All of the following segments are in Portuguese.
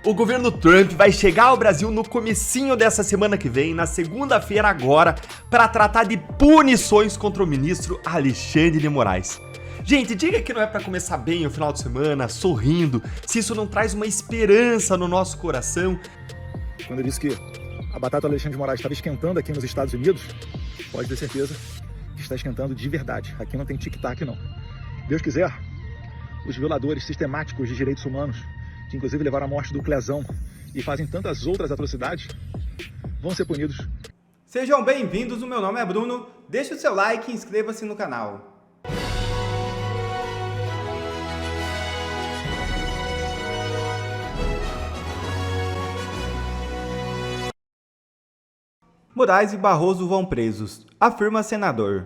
O governo Trump vai chegar ao Brasil no comecinho dessa semana que vem, na segunda-feira agora, para tratar de punições contra o ministro Alexandre de Moraes. Gente, diga que não é para começar bem o final de semana, sorrindo, se isso não traz uma esperança no nosso coração. Quando eu disse que a batata do Alexandre de Moraes estava esquentando aqui nos Estados Unidos, pode ter certeza que está esquentando de verdade. Aqui não tem tic-tac, não. Deus quiser, os violadores sistemáticos de direitos humanos, que inclusive levaram à morte do Clezão e fazem tantas outras atrocidades, vão ser punidos. Sejam bem-vindos, o meu nome é Bruno, deixe o seu like e inscreva-se no canal. Moraes e Barroso vão presos, afirma senador.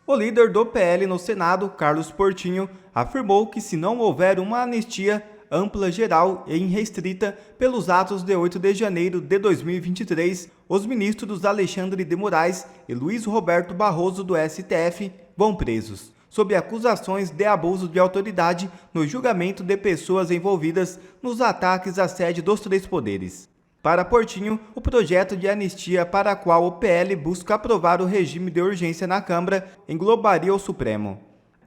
O líder do PL no Senado, Carlos Portinho, afirmou que se não houver uma anistia ampla, geral e irrestrita pelos atos de 8 de janeiro de 2023, os ministros Alexandre de Moraes e Luiz Roberto Barroso do STF vão presos, sob acusações de abuso de autoridade no julgamento de pessoas envolvidas nos ataques à sede dos três poderes. Para Portinho, o projeto de anistia para o qual o PL busca aprovar o regime de urgência na Câmara englobaria o Supremo.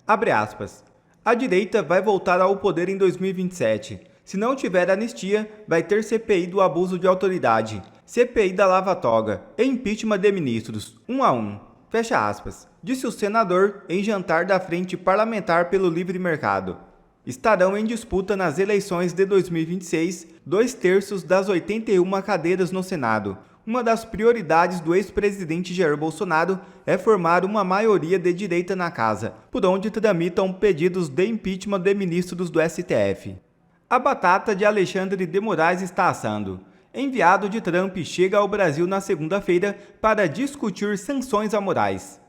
Abre aspas. A direita vai voltar ao poder em 2027. Se não tiver anistia, vai ter CPI do abuso de autoridade, CPI da lava-toga e impeachment de ministros, um a um. Fecha aspas. Disse o senador em jantar da Frente Parlamentar pelo Livre Mercado. Estarão em disputa nas eleições de 2026 2/3 das 81 cadeiras no Senado. Uma das prioridades do ex-presidente Jair Bolsonaro é formar uma maioria de direita na casa, por onde tramitam pedidos de impeachment de ministros do STF. A batata de Alexandre de Moraes está assando. Enviado de Trump chega ao Brasil na segunda-feira para discutir sanções a Moraes.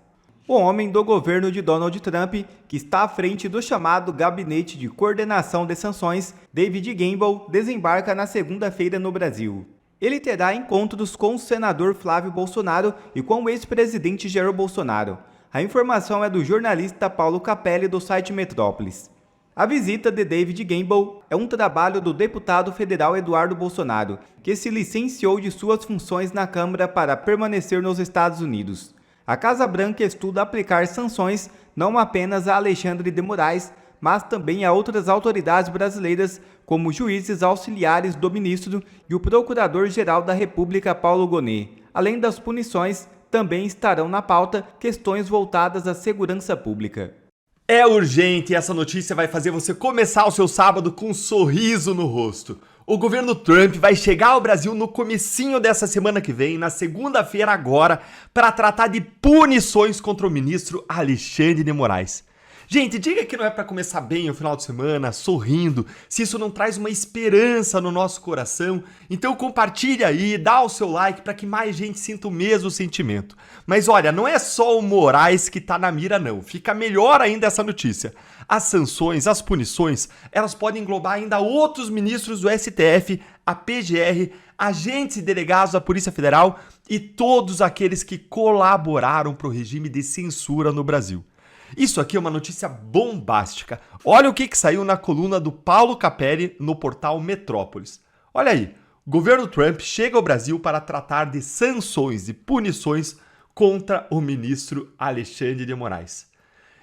O homem do governo de Donald Trump, que está à frente do chamado Gabinete de Coordenação de Sanções, David Gamble, desembarca na segunda-feira no Brasil. Ele terá encontros com o senador Flávio Bolsonaro e com o ex-presidente Jair Bolsonaro. A informação é do jornalista Paulo Capelli, do site Metrópolis. A visita de David Gamble é um trabalho do deputado federal Eduardo Bolsonaro, que se licenciou de suas funções na Câmara para permanecer nos Estados Unidos. A Casa Branca estuda aplicar sanções não apenas a Alexandre de Moraes, mas também a outras autoridades brasileiras, como juízes auxiliares do ministro e o Procurador-Geral da República Paulo Gonet. Além das punições, também estarão na pauta questões voltadas à segurança pública. É urgente e essa notícia vai fazer você começar o seu sábado com um sorriso no rosto. O governo Trump vai chegar ao Brasil no comecinho dessa semana que vem, na segunda-feira agora, para tratar de punições contra o ministro Alexandre de Moraes. Gente, diga que não é para começar bem o final de semana, sorrindo, se isso não traz uma esperança no nosso coração, então compartilha aí, dá o seu like para que mais gente sinta o mesmo sentimento. Mas olha, não é só o Moraes que tá na mira não, fica melhor ainda essa notícia. As sanções, as punições, elas podem englobar ainda outros ministros do STF, a PGR, agentes e delegados da Polícia Federal e todos aqueles que colaboraram para o regime de censura no Brasil. Isso aqui é uma notícia bombástica. Olha o que saiu na coluna do Paulo Capelli no portal Metrópolis. Olha aí, o governo Trump chega ao Brasil para tratar de sanções e punições contra o ministro Alexandre de Moraes.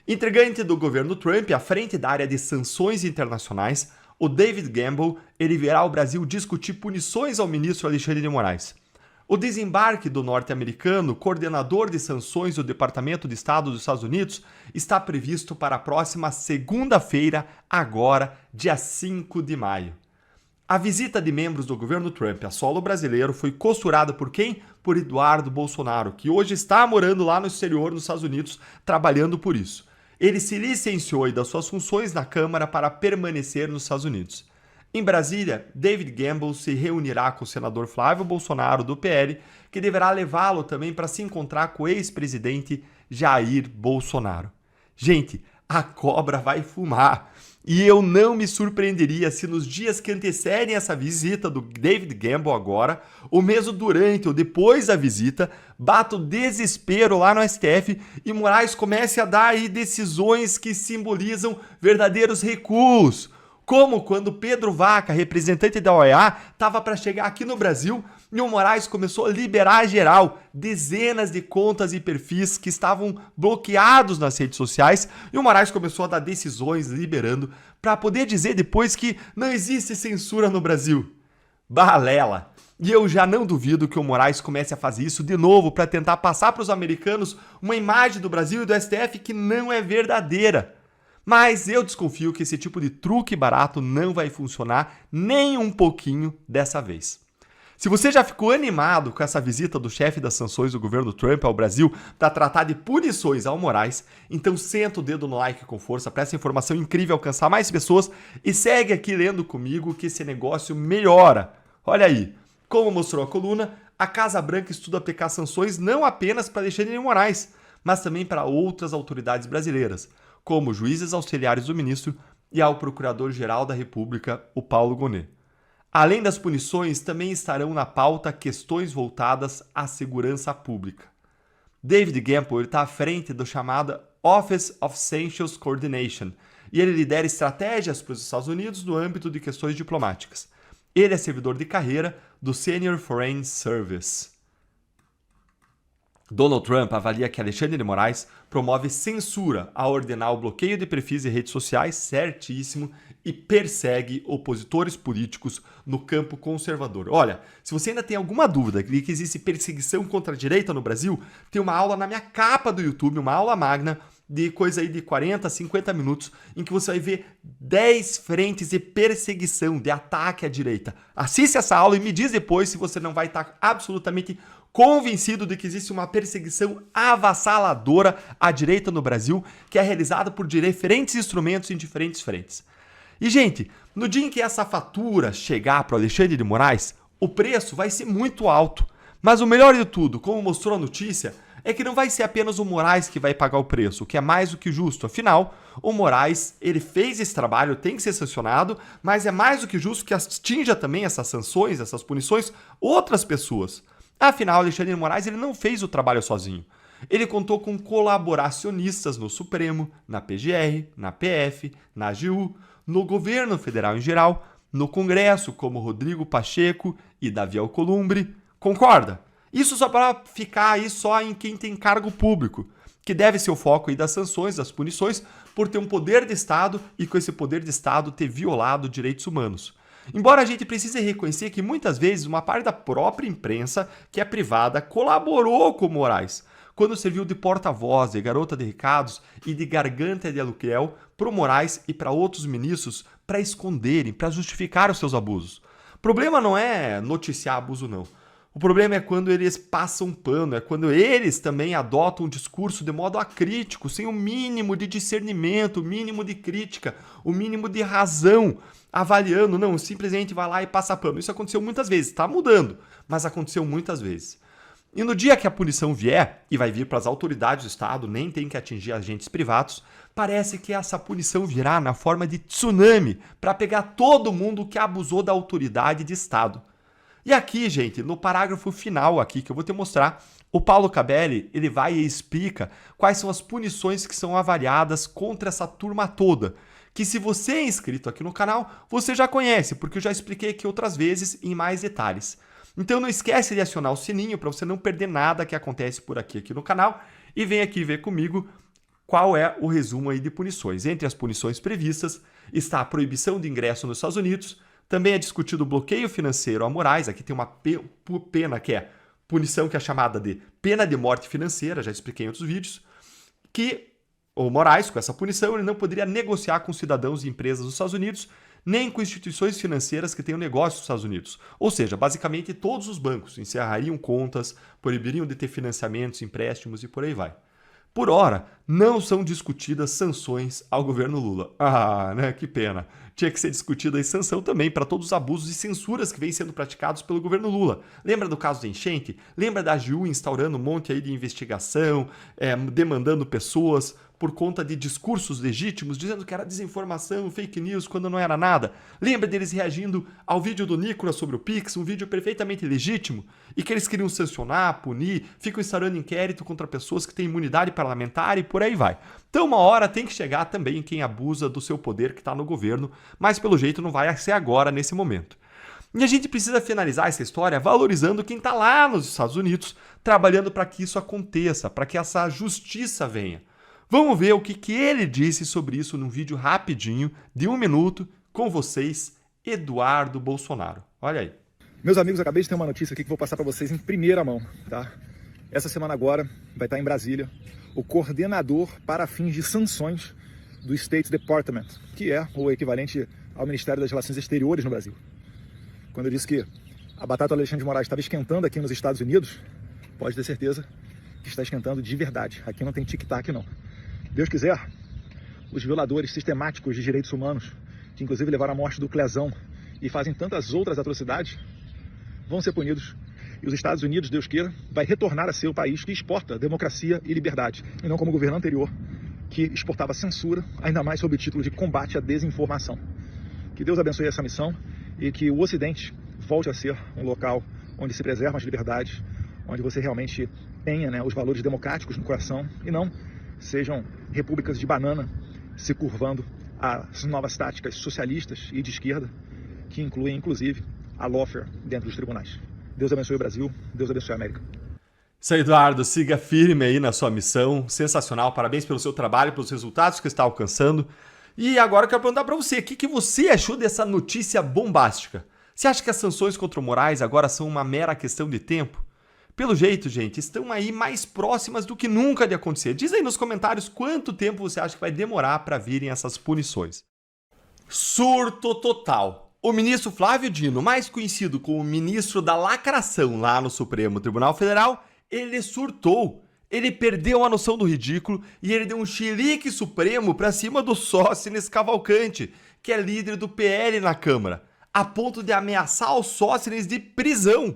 Integrante do governo Trump à frente da área de sanções internacionais, o David Gamble, ele virá ao Brasil discutir punições ao ministro Alexandre de Moraes. O desembarque do norte-americano, coordenador de sanções do Departamento de Estado dos Estados Unidos, está previsto para a próxima segunda-feira, agora, dia 5 de maio. A visita de membros do governo Trump a solo brasileiro foi costurada por quem? Por Eduardo Bolsonaro, que hoje está morando lá no exterior dos Estados Unidos, trabalhando por isso. Ele se licenciou das suas funções na Câmara para permanecer nos Estados Unidos. Em Brasília, David Gamble se reunirá com o senador Flávio Bolsonaro, do PL, que deverá levá-lo também para se encontrar com o ex-presidente Jair Bolsonaro. Gente, a cobra vai fumar. E eu não me surpreenderia se nos dias que antecedem essa visita do David Gamble agora, ou mesmo durante ou depois da visita, bata o desespero lá no STF e Moraes comece a dar aí decisões que simbolizam verdadeiros recuos, Como quando Pedro Vaca, representante da OEA, estava para chegar aqui no Brasil e o Moraes começou a liberar geral dezenas de contas e perfis que estavam bloqueados nas redes sociais e o Moraes começou a dar decisões liberando para poder dizer depois que não existe censura no Brasil. Balela! E eu já não duvido que o Moraes comece a fazer isso de novo para tentar passar para os americanos uma imagem do Brasil e do STF que não é verdadeira. Mas eu desconfio que esse tipo de truque barato não vai funcionar nem um pouquinho dessa vez. Se você já ficou animado com essa visita do chefe das sanções do governo Trump ao Brasil para tratar de punições ao Moraes, então senta o dedo no like com força para essa informação incrível alcançar mais pessoas e segue aqui lendo comigo que esse negócio melhora. Olha aí, como mostrou a coluna, a Casa Branca estuda aplicar sanções não apenas para Alexandre de Moraes, mas também para outras autoridades brasileiras, como juízes auxiliares do ministro e ao Procurador-Geral da República, o Paulo Gonet. Além das punições, também estarão na pauta questões voltadas à segurança pública. David Gamble está à frente do chamado Office of Sanctions Coordination e ele lidera estratégias para os Estados Unidos no âmbito de questões diplomáticas. Ele é servidor de carreira do Senior Foreign Service. Donald Trump avalia que Alexandre de Moraes promove censura ao ordenar o bloqueio de perfis e redes sociais, certíssimo, e persegue opositores políticos no campo conservador. Olha, se você ainda tem alguma dúvida de que existe perseguição contra a direita no Brasil, tem uma aula na minha capa do YouTube, uma aula magna, de coisa aí de 40, 50 minutos, em que você vai ver 10 frentes de perseguição, de ataque à direita. Assiste essa aula e me diz depois se você não vai estar absolutamente convencido de que existe uma perseguição avassaladora à direita no Brasil, que é realizada por diferentes instrumentos em diferentes frentes. E, gente, no dia em que essa fatura chegar para o Alexandre de Moraes, o preço vai ser muito alto. Mas o melhor de tudo, como mostrou a notícia, é que não vai ser apenas o Moraes que vai pagar o preço, o que é mais do que justo. Afinal, o Moraes, ele fez esse trabalho, tem que ser sancionado, mas é mais do que justo que atinja também essas sanções, essas punições, outras pessoas. Afinal, Alexandre de Moraes ele não fez o trabalho sozinho. Ele contou com colaboracionistas no Supremo, na PGR, na PF, na AGU, no governo federal em geral, no Congresso, como Rodrigo Pacheco e Davi Alcolumbre. Concorda? Isso só para ficar aí só em quem tem cargo público, que deve ser o foco aí das sanções, das punições, por ter um poder de Estado e com esse poder de Estado ter violado direitos humanos. Embora a gente precise reconhecer que muitas vezes uma parte da própria imprensa, que é privada, colaborou com Moraes, quando serviu de porta-voz, de garota de recados e de garganta de aluguel para o Moraes e para outros ministros para esconderem, para justificar os seus abusos. O problema não é noticiar abuso, não. O problema é quando eles passam pano, é quando eles também adotam um discurso de modo acrítico, sem o mínimo de discernimento, o mínimo de crítica, o mínimo de razão, avaliando, não, simplesmente vai lá e passa pano. Isso aconteceu muitas vezes, está mudando, mas aconteceu muitas vezes. E no dia que a punição vier, e vai vir para as autoridades do Estado, nem tem que atingir agentes privados, parece que essa punição virá na forma de tsunami, para pegar todo mundo que abusou da autoridade de Estado. E aqui, gente, no parágrafo final aqui, que eu vou te mostrar, o Paulo Cabelli, ele vai e explica quais são as punições que são avaliadas contra essa turma toda, que se você é inscrito aqui no canal, você já conhece, porque eu já expliquei aqui outras vezes em mais detalhes. Então não esquece de acionar o sininho para você não perder nada que acontece por aqui no canal e vem aqui ver comigo qual é o resumo aí de punições. Entre as punições previstas está a proibição de ingresso nos Estados Unidos, também é discutido o bloqueio financeiro a Moraes, aqui tem uma pena que é punição que é chamada de pena de morte financeira, já expliquei em outros vídeos, que o Moraes, com essa punição, ele não poderia negociar com cidadãos e empresas dos Estados Unidos, nem com instituições financeiras que tenham negócios nos Estados Unidos. Ou seja, basicamente todos os bancos encerrariam contas, proibiriam de ter financiamentos, empréstimos e por aí vai. Por ora, não são discutidas sanções ao governo Lula. Ah, né? Que pena. Tinha que ser discutida a sanção também para todos os abusos e censuras que vêm sendo praticados pelo governo Lula. Lembra do caso da enchente? Lembra da AGU instaurando um monte aí de investigação, demandando pessoas por conta de discursos legítimos, dizendo que era desinformação, fake news, quando não era nada. Lembra deles reagindo ao vídeo do Nicolas sobre o Pix, um vídeo perfeitamente legítimo, e que eles queriam sancionar, punir, ficam instaurando inquérito contra pessoas que têm imunidade parlamentar e por aí vai. Então uma hora tem que chegar também quem abusa do seu poder que está no governo, mas pelo jeito não vai ser agora, nesse momento. E a gente precisa finalizar essa história valorizando quem está lá nos Estados Unidos, trabalhando para que isso aconteça, para que essa justiça venha. Vamos ver o que ele disse sobre isso num vídeo rapidinho, de 1 minuto, com vocês, Eduardo Bolsonaro. Olha aí. Meus amigos, acabei de ter uma notícia aqui que vou passar para vocês em primeira mão, tá? Essa semana agora vai estar em Brasília o coordenador para fins de sanções do State Department, que é o equivalente ao Ministério das Relações Exteriores no Brasil. Quando eu disse que a batata do Alexandre de Moraes estava esquentando aqui nos Estados Unidos, pode ter certeza que está esquentando de verdade. Aqui não tem tic-tac, não. Deus quiser, os violadores sistemáticos de direitos humanos, que inclusive levaram à morte do Clezão e fazem tantas outras atrocidades, vão ser punidos. E os Estados Unidos, Deus queira, vai retornar a ser o país que exporta democracia e liberdade, e não como o governo anterior, que exportava censura, ainda mais sob o título de combate à desinformação. Que Deus abençoe essa missão e que o Ocidente volte a ser um local onde se preservam as liberdades, onde você realmente tenha, né, os valores democráticos no coração e não sejam repúblicas de banana se curvando às novas táticas socialistas e de esquerda, que incluem, inclusive, a lawfare dentro dos tribunais. Deus abençoe o Brasil, Deus abençoe a América. Isso aí, Eduardo, siga firme aí na sua missão, sensacional, parabéns pelo seu trabalho, pelos resultados que está alcançando. E agora eu quero perguntar para você, o que você achou dessa notícia bombástica? Você acha que as sanções contra o Moraes agora são uma mera questão de tempo? Pelo jeito, gente, estão aí mais próximas do que nunca de acontecer. Diz aí nos comentários quanto tempo você acha que vai demorar para virem essas punições. Surto total. O ministro Flávio Dino, mais conhecido como ministro da lacração lá no Supremo Tribunal Federal, ele surtou. Ele perdeu a noção do ridículo e ele deu um chilique supremo para cima do Sóstenes Cavalcante, que é líder do PL na Câmara, a ponto de ameaçar o Sóstenes de prisão.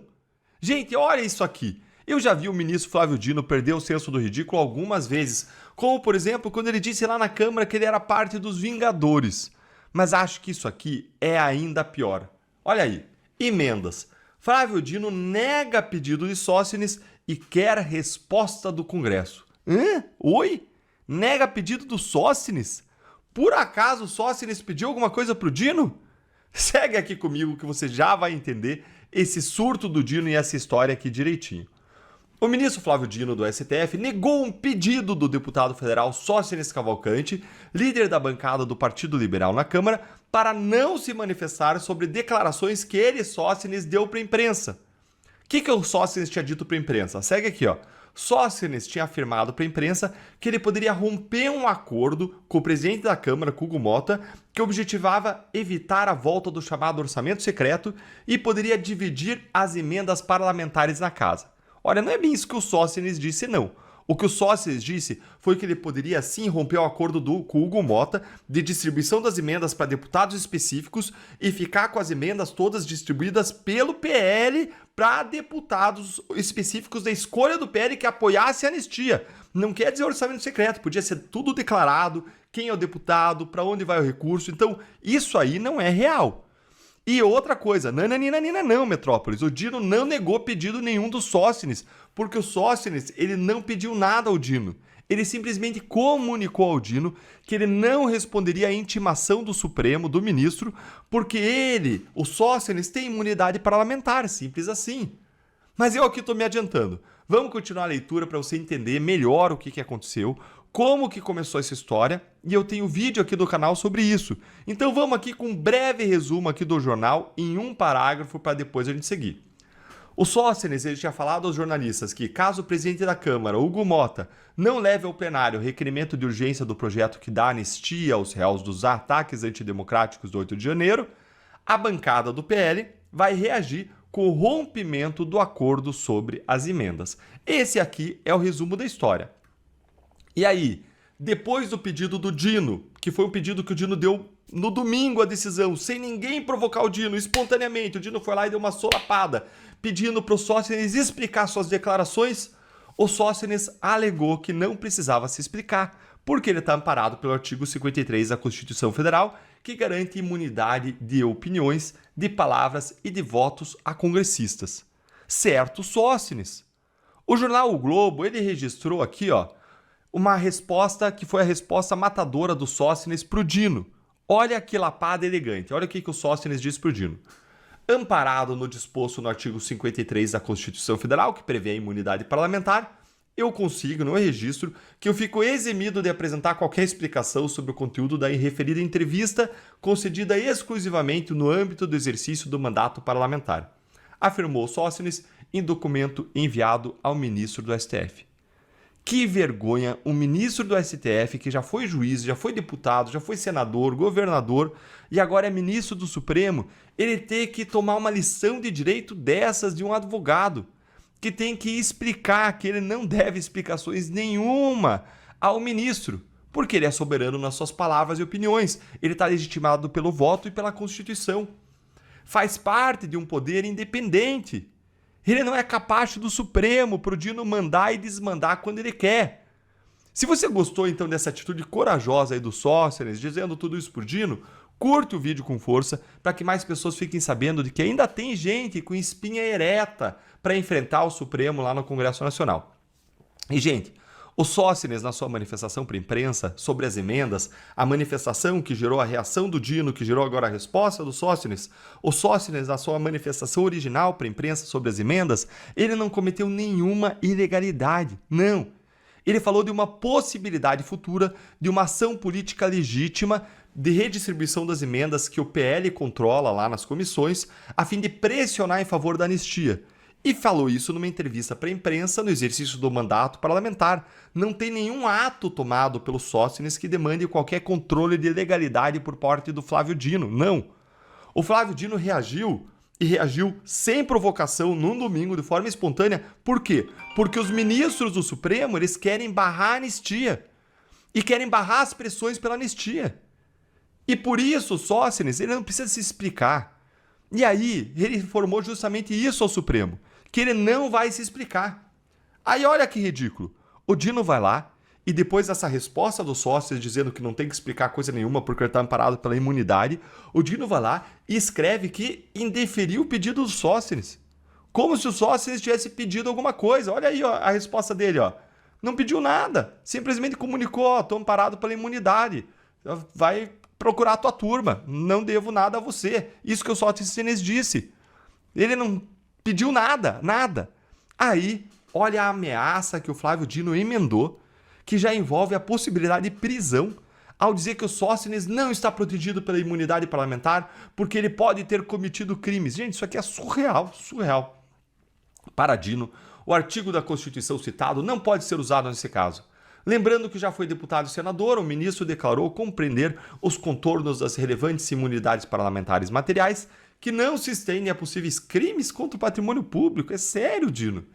Gente, olha isso aqui. Eu já vi o ministro Flávio Dino perder o senso do ridículo algumas vezes, como, por exemplo, quando ele disse lá na Câmara que ele era parte dos Vingadores. Mas acho que isso aqui é ainda pior. Olha aí, emendas. Flávio Dino nega pedido de Sóstenes e quer resposta do Congresso. Hã? Oi? Nega pedido do Sóstenes? Por acaso o Sóstenes pediu alguma coisa pro Dino? Segue aqui comigo que você já vai entender esse surto do Dino e essa história aqui direitinho. O ministro Flávio Dino do STF negou um pedido do deputado federal Sóstenes Cavalcante, líder da bancada do Partido Liberal na Câmara, para não se manifestar sobre declarações que ele, Sóstenes, deu para a imprensa. O que o Sóstenes tinha dito para a imprensa? Segue aqui, ó. Sóstenes tinha afirmado para a imprensa que ele poderia romper um acordo com o presidente da Câmara, Hugo Mota, que objetivava evitar a volta do chamado orçamento secreto e poderia dividir as emendas parlamentares na casa. Olha, não é bem isso que o Sóstenes disse, não. O que o Sóstenes disse foi que ele poderia sim romper o acordo com o Hugo Mota de distribuição das emendas para deputados específicos e ficar com as emendas todas distribuídas pelo PL para deputados específicos da escolha do PL que apoiasse a anistia. Não quer dizer orçamento secreto, podia ser tudo declarado, quem é o deputado, para onde vai o recurso. Então, isso aí não é real. E outra coisa, não, Metrópolis, o Dino não negou pedido nenhum do Sóstenes, porque o Sóstenes, ele não pediu nada ao Dino. Ele simplesmente comunicou ao Dino que ele não responderia à intimação do Supremo, do ministro, porque ele, o Sóstenes, tem imunidade parlamentar, simples assim. Mas eu aqui estou me adiantando. Vamos continuar a leitura para você entender melhor o que aconteceu, como que começou essa história, e eu tenho vídeo aqui do canal sobre isso. Então vamos aqui com um breve resumo aqui do jornal em um parágrafo para depois a gente seguir. O Sóstenes ele tinha falado aos jornalistas que, caso o presidente da Câmara, Hugo Mota, não leve ao plenário o requerimento de urgência do projeto que dá anistia aos réus dos ataques antidemocráticos do 8 de janeiro, a bancada do PL vai reagir com o rompimento do acordo sobre as emendas. Esse aqui é o resumo da história. E aí, depois do pedido do Dino, que foi um pedido que o Dino deu no domingo a decisão, sem ninguém provocar o Dino, espontaneamente, o Dino foi lá e deu uma solapada, pedindo para o Sóstenes explicar suas declarações, o Sóstenes alegou que não precisava se explicar, porque ele está amparado pelo artigo 53 da Constituição Federal, que garante imunidade de opiniões, de palavras e de votos a congressistas. Certo, Sócines? O jornal O Globo, ele registrou aqui, uma resposta que foi a resposta matadora do Sócines para o Dino. Olha que lapada elegante, olha o que o Sócines disse para o Dino. Amparado no disposto no artigo 53 da Constituição Federal, que prevê a imunidade parlamentar, eu consigo, no registro, que eu fico eximido de apresentar qualquer explicação sobre o conteúdo da referida entrevista concedida exclusivamente no âmbito do exercício do mandato parlamentar, afirmou Sócines em documento enviado ao ministro do STF. Que vergonha um ministro do STF, que já foi juiz, já foi deputado, já foi senador, governador e agora é ministro do Supremo, ele ter que tomar uma lição de direito dessas de um advogado, que tem que explicar que ele não deve explicações nenhuma ao ministro, porque ele é soberano nas suas palavras e opiniões, ele está legitimado pelo voto e pela Constituição. Faz parte de um poder independente. Ele não é capacho do Supremo para o Dino mandar e desmandar quando ele quer. Se você gostou então dessa atitude corajosa aí do Sócines, dizendo tudo isso por Dino, curte o vídeo com força para que mais pessoas fiquem sabendo de que ainda tem gente com espinha ereta para enfrentar o Supremo lá no Congresso Nacional. E, gente, o Sócines, na sua manifestação para a imprensa sobre as emendas, a manifestação que gerou a reação do Dino, que gerou agora a resposta do Sócines, o Sócines, na sua manifestação original para a imprensa sobre as emendas, ele não cometeu nenhuma ilegalidade, não. Ele falou de uma possibilidade futura de uma ação política legítima de redistribuição das emendas que o PL controla lá nas comissões, a fim de pressionar em favor da anistia. E falou isso numa entrevista para a imprensa no exercício do mandato parlamentar. Não tem nenhum ato tomado pelo Sócines que demande qualquer controle de legalidade por parte do Flávio Dino, não. O Flávio Dino reagiu, e reagiu sem provocação num domingo de forma espontânea. Por quê? Porque os ministros do Supremo, eles querem barrar a anistia. E querem barrar as pressões pela anistia. E por isso o Sócines, ele não precisa se explicar. E aí, ele informou justamente isso ao Supremo, que ele não vai se explicar. Aí olha que ridículo. O Dino vai lá e depois dessa resposta do Sócines dizendo que não tem que explicar coisa nenhuma porque ele está amparado pela imunidade, o Dino vai lá e escreve que indeferiu o pedido do Sócines. Como se o Sócines tivesse pedido alguma coisa. Olha aí a resposta dele. Não pediu nada. Simplesmente comunicou, estou amparado pela imunidade. Vai procurar a tua turma. Não devo nada a você. Isso que o Sócines disse. Ele não pediu nada, nada. Aí, olha a ameaça que o Flávio Dino emendou, que já envolve a possibilidade de prisão, ao dizer que o Sócines não está protegido pela imunidade parlamentar porque ele pode ter cometido crimes. Gente, isso aqui é surreal, surreal. Para Dino, o artigo da Constituição citado não pode ser usado nesse caso. Lembrando que já foi deputado e senador, o ministro declarou compreender os contornos das relevantes imunidades parlamentares materiais que não se estendem a possíveis crimes contra o patrimônio público. É sério, Dino.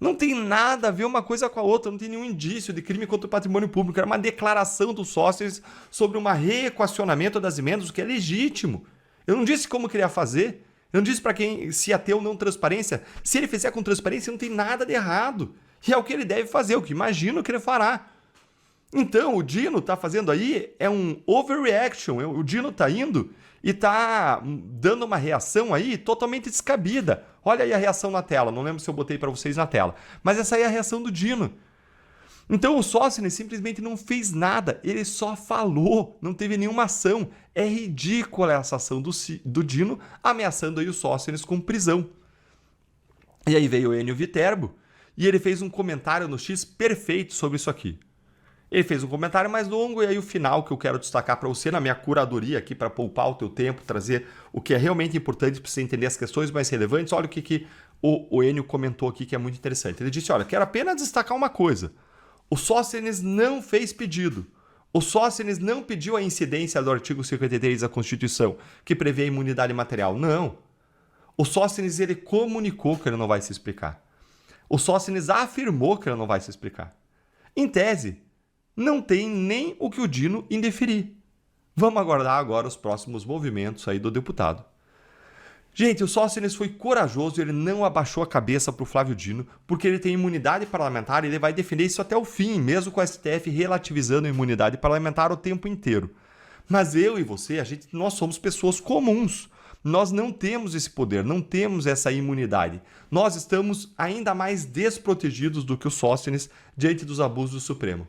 Não tem nada a ver uma coisa com a outra, não tem nenhum indício de crime contra o patrimônio público. Era uma declaração dos sócios sobre um reequacionamento das emendas, o que é legítimo. Eu não disse como queria fazer, eu não disse para quem se ia ter ou não transparência. Se ele fizer com transparência, não tem nada de errado. E é o que ele deve fazer, o que imagino que ele fará. Então, o Dino está fazendo aí é um overreaction. O Dino está indo e está dando uma reação aí totalmente descabida. Olha aí a reação na tela. Não lembro se eu botei para vocês na tela. Mas essa aí é a reação do Dino. Então, o Sócines simplesmente não fez nada. Ele só falou. Não teve nenhuma ação. É ridícula essa ação do Dino, ameaçando aí o Sócines com prisão. E aí veio o Enio Viterbo e ele fez um comentário no X perfeito sobre isso aqui. Ele fez um comentário mais longo e aí o final que eu quero destacar para você na minha curadoria aqui para poupar o teu tempo, trazer o que é realmente importante para você entender as questões mais relevantes. Olha o que o Enio comentou aqui que é muito interessante. Ele disse, olha, quero apenas destacar uma coisa. O Sócines não fez pedido. O Sócines não pediu a incidência do artigo 53 da Constituição, que prevê a imunidade material. Não. O Sócines, ele comunicou que ele não vai se explicar. O Sócines afirmou que ele não vai se explicar. Em tese, não tem nem o que o Dino indeferir. Vamos aguardar agora os próximos movimentos aí do deputado. Gente, o Sóstenes foi corajoso, ele não abaixou a cabeça para o Flávio Dino, porque ele tem imunidade parlamentar e ele vai defender isso até o fim, mesmo com o STF relativizando a imunidade parlamentar o tempo inteiro. Mas eu e você, nós somos pessoas comuns. Nós não temos esse poder, não temos essa imunidade. Nós estamos ainda mais desprotegidos do que o Sóstenes diante dos abusos do Supremo.